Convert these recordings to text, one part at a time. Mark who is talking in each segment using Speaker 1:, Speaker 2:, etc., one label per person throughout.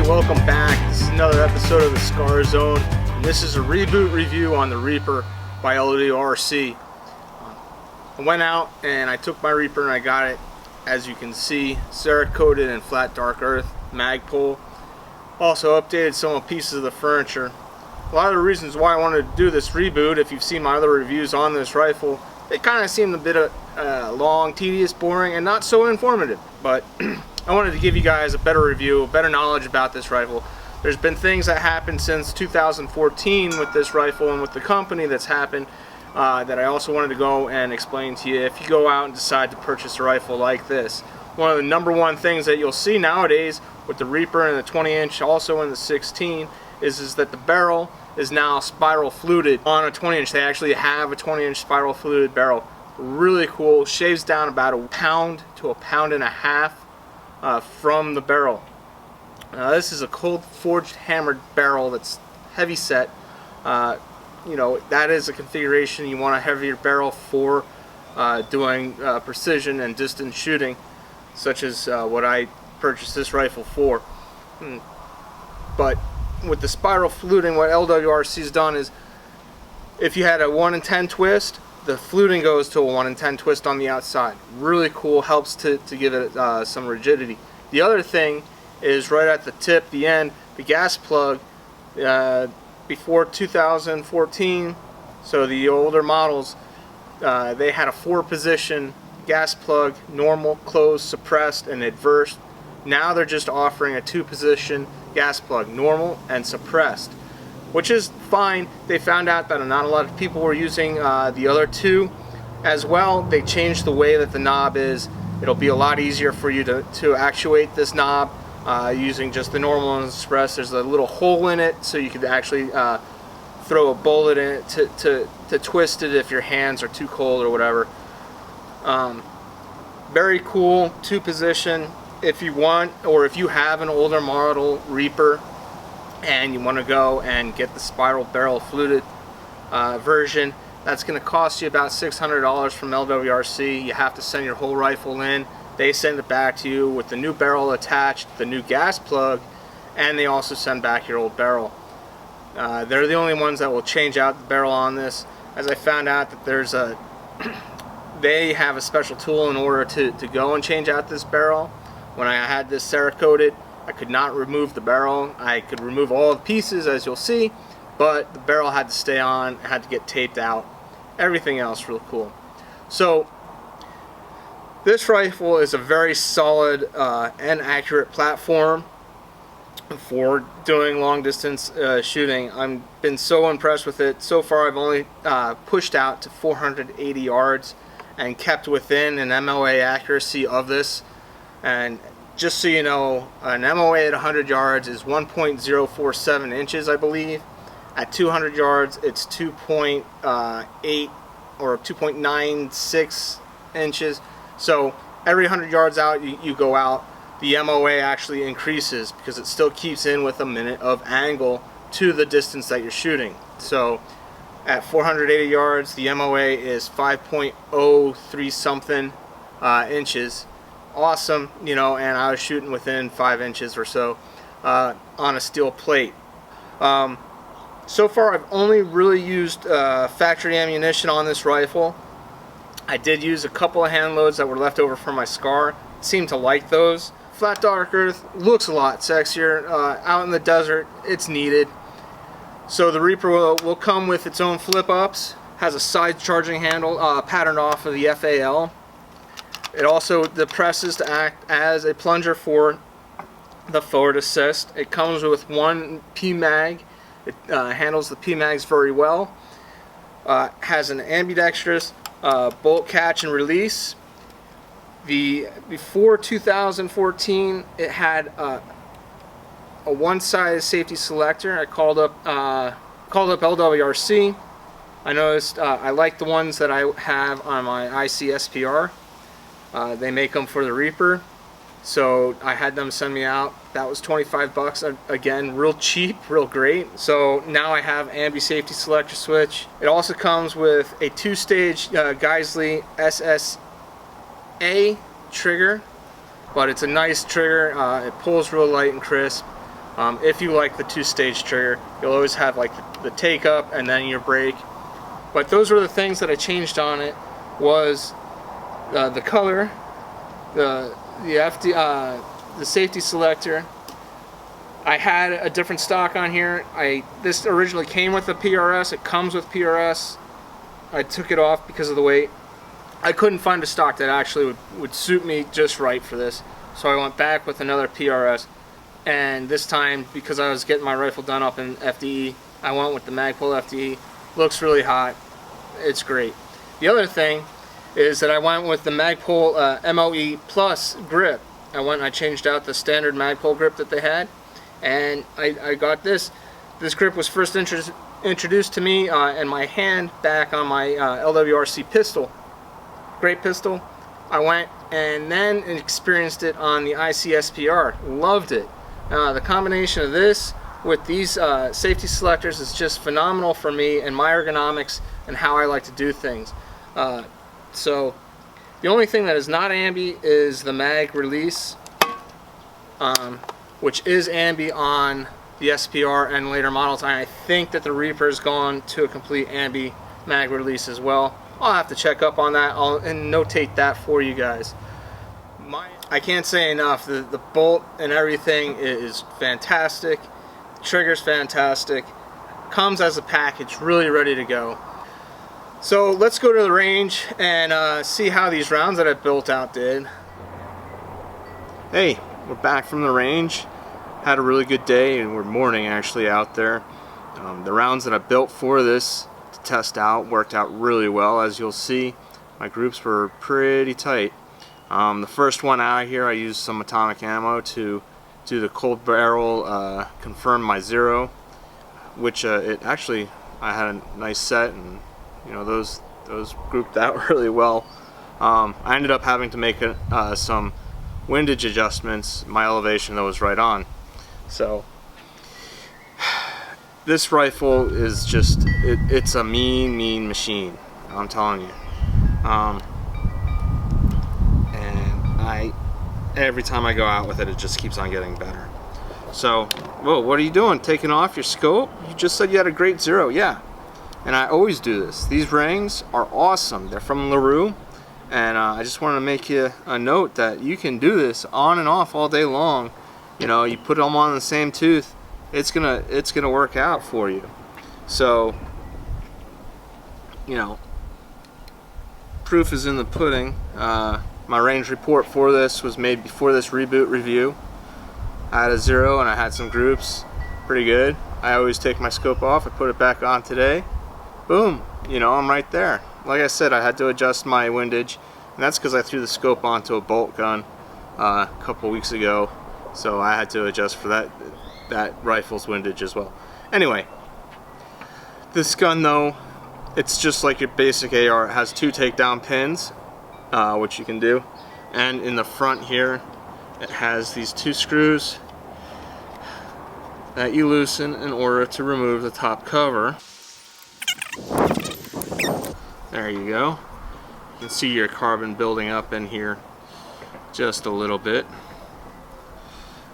Speaker 1: welcome back. This is another episode of the Scar Zone, and this is a reboot review on the REPR by LWRCI. I went out and I took my REPR and I got it, as you can see, Cerikoted and flat dark earth magpole. Also updated some pieces of the furniture. A lot of the reasons why I wanted to do this reboot, if you've seen my other reviews on this rifle, they kind of seemed a bit long, tedious, boring, and not so informative. But I wanted to give you guys a better review, better knowledge about this rifle. There's been things that happened since 2014 with this rifle and with the company that's happened that I also wanted to go and explain to you if you go out and decide to purchase a rifle like this. One of the number one things that you'll see nowadays with the REPR and the 20-inch, also in the 16, is that the barrel is now spiral fluted on a 20-inch. They actually have a 20-inch spiral fluted barrel. Really cool. Shaves down about a pound to a pound and a half from the barrel. This is a cold forged hammered barrel that's heavy set. You know, that is a configuration you want a heavier barrel for doing precision and distance shooting, such as what I purchased this rifle for. But with the spiral fluting, what LWRC has done is, if you had a 1 in 10 twist, the fluting goes to a 1 in 10 twist on the outside. Really cool, helps to give it some rigidity. The other thing is right at the tip, the end, the gas plug, before 2014, so the older models, they had a 4-position gas plug, normal, closed, suppressed, and adverse. Now they're just offering a 2-position gas plug, normal and suppressed, which is fine. They found out that not a lot of people were using the other two as well. They changed the way that the knob is. It'll be a lot easier for you to actuate this knob using just the normal and suppressed. There's a little hole in it, so you could actually throw a bullet in it to twist it if your hands are too cold or whatever. Very cool 2-position. If you want, or if you have an older model REPR and you want to go and get the spiral barrel fluted version, that's going to cost you about $600 from LWRC. You have to send your whole rifle in. They send it back to you with the new barrel attached, the new gas plug, and they also send back your old barrel. They're the only ones that will change out the barrel on this. As I found out that there's a they have a special tool in order to go and change out this barrel. When I had this Cerikoted, I could not remove the barrel. I could remove all the pieces, as you'll see, but the barrel had to stay on, had to get taped out. Everything else real cool. So this rifle is a very solid and accurate platform for doing long distance shooting. I've been so impressed with it. So far I've only pushed out to 480 yards and kept within an MOA accuracy of this. And just so you know, an MOA at 100 yards is 1.047 inches, I believe. At 200 yards, it's 2.8 or 2.96 inches. So every 100 yards out you go out, the MOA actually increases because it still keeps in with a minute of angle to the distance that you're shooting. So at 480 yards, the MOA is 5.03 something inches. Awesome, you know, and I was shooting within 5 inches or so on a steel plate. So far I've only really used factory ammunition on this rifle. I did use a couple of hand loads that were left over from my Scar. Seemed to like those. Flat dark earth looks a lot sexier. Out in the desert, it's needed. So the REPR will come with its own flip ups. Has a side charging handle patterned off of the FAL. It also depresses to act as a plunger for the forward assist. It comes with one PMag. It handles the PMags very well. Has an ambidextrous bolt catch and release. Before 2014, it had a one-size safety selector. I called up LWRC. I noticed I like the ones that I have on my ICSPR. They make them for the REPR, so I had them send me out. That was 25 bucks. Again, real cheap, real great. So now I have ambi safety selector switch. It also comes with a 2-stage Geisley SSA trigger, but it's a nice trigger. It pulls real light and crisp. If you like the two-stage trigger, you'll always have like the take up and then your brake. But those were the things that I changed on it. Was the color, the safety selector. I had a different stock on here. This originally came with a PRS. It comes with PRS. I took it off because of the weight. I couldn't find a stock that actually would suit me just right for this, so I went back with another PRS. And this time, because I was getting my rifle done up in FDE, I went with the Magpul FDE. Looks really hot. It's great. The other thing is that I went with the Magpul MOE Plus grip. I went and I changed out the standard Magpul grip that they had, and I got this. This grip was first introduced to me in my hand back on my LWRCI pistol. Great pistol. I went and then experienced it on the ICSPR. Loved it. The combination of this with these safety selectors is just phenomenal for me and my ergonomics and how I like to do things. So the only thing that is not ambi is the mag release, which is ambi on the SPR and later models. And I think that the REPR has gone to a complete ambi mag release as well. I'll have to check up on that and notate that for you guys. I can't say enough, the bolt and everything is fantastic. The trigger's fantastic. Comes as a package, really ready to go. So let's go to the range and see how these rounds that I built out did. Hey, we're back from the range. Had a really good day, and we're morning actually out there. The rounds that I built for this to test out worked out really well. As you'll see, my groups were pretty tight. The first one out of here, I used some atomic ammo to do the cold barrel, confirm my zero, which it actually, I had a nice set, and you know, those grouped out really well. I ended up having to make some windage adjustments. My elevation though was right on. So this rifle is just, it's a mean machine, I'm telling you. And every time I go out with it, it just keeps on getting better. So, whoa, what are you doing? Taking off your scope? You just said you had a great zero. Yeah, and I always do this. These rings are awesome. They're from LRPR, and I just want to make you a note that you can do this on and off all day long. You know, you put them on the same tooth, it's gonna work out for you. So, you know, proof is in the pudding. My range report for this was made before this reboot review. I had a zero and I had some groups, pretty good. I always take my scope off, I put it back on today. Boom, you know, I'm right there. Like I said, I had to adjust my windage, and that's because I threw the scope onto a bolt gun a couple weeks ago, so I had to adjust for that rifle's windage as well. Anyway, this gun though, it's just like your basic AR. It has 2 takedown pins, which you can do, and in the front here it has these 2 screws that you loosen in order to remove the top cover. There you go. You can see your carbon building up in here just a little bit.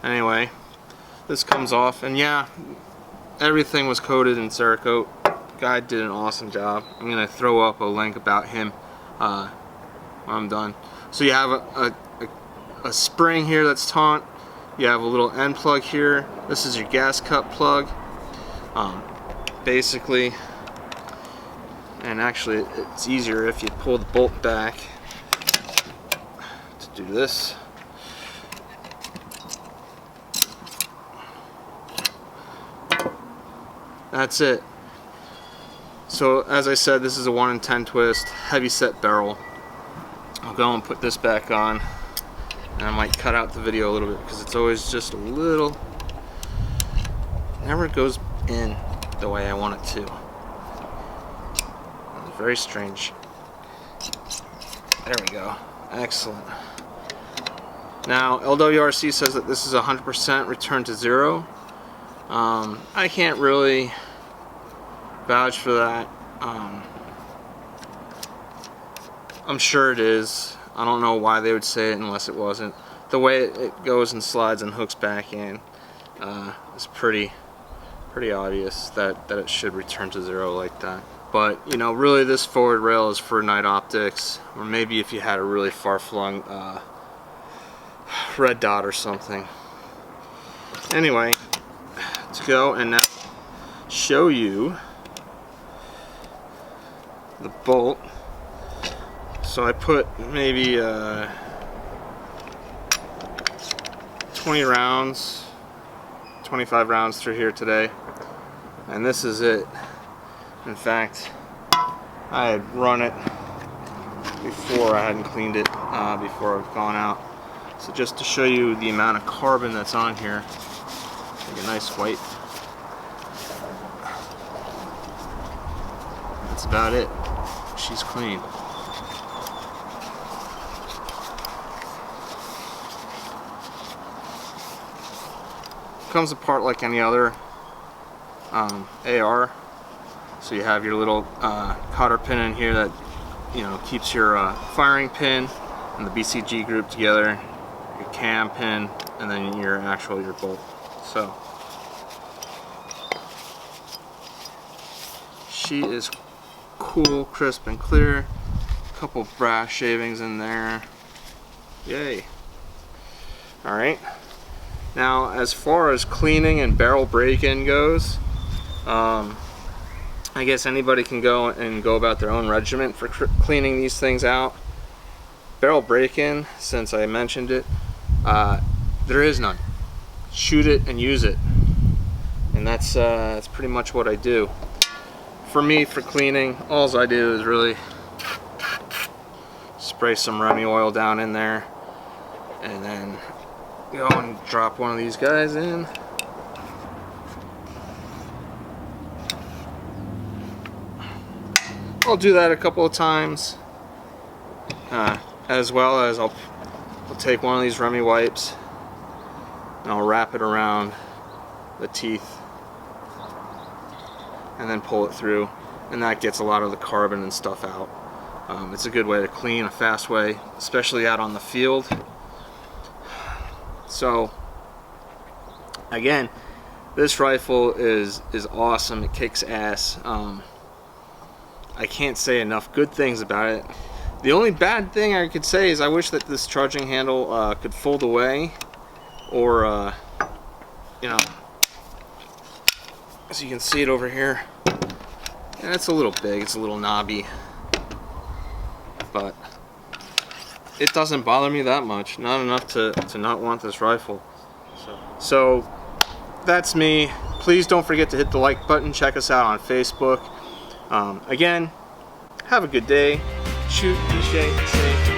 Speaker 1: Anyway, this comes off, and yeah, everything was coated in Cerikoted. Guy did an awesome job. I'm gonna throw up a link about him when I'm done. So you have a spring here that's taut. You have a little end plug here. This is your gas cup plug. Basically, and actually it's easier if you pull the bolt back to do this. That's it. So as I said, this is a 1 in 10 twist, heavy set barrel. I'll go and put this back on, and I might cut out the video a little bit because it's always just a little, never goes in the way I want it to. It's very strange. There we go. Excellent. Now LWRCI says that this is 100% return to zero. I can't really vouch for that. I'm sure it is. I don't know why they would say it unless it wasn't. The way it goes and slides and hooks back in, it's pretty obvious that it should return to 0 like that. But you know, really this forward rail is for night optics, or maybe if you had a really far-flung red dot or something. Anyway, let's go and now show you the bolt. So I put maybe 20 rounds, 25 rounds through here today, and this is it. In fact, I had run it before, I hadn't cleaned it before I've gone out. So just to show you the amount of carbon that's on here, take a nice wipe. That's about it. She's clean. Comes apart like any other AR. So you have your little cotter pin in here that, you know, keeps your firing pin and the BCG group together, your cam pin, and then your bolt. So she is cool, crisp, and clear. A couple brass shavings in there. Yay! All right. Now, as far as cleaning and barrel break-in goes, I guess anybody can go about their own regimen for cleaning these things out. Barrel break-in, since I mentioned it, there is none. Shoot it and use it, and that's pretty much what I do. For me, for cleaning, all I do is really spray some Remy oil down in there, and then go and drop one of these guys in. I'll do that a couple of times, as well as I'll take one of these Remy wipes and I'll wrap it around the teeth and then pull it through, and that gets a lot of the carbon and stuff out. It's a good way to clean, a fast way, especially out on the field. So again, this rifle is awesome. It kicks ass. I can't say enough good things about it. The only bad thing I could say is I wish that this charging handle could fold away, or you know, as you can see it over here, and it's a little big, it's a little knobby, but it doesn't bother me that much, not enough to not want this rifle. So that's me. Please don't forget to hit the like button. Check us out on Facebook. Again, have a good day. Shoot, be safe.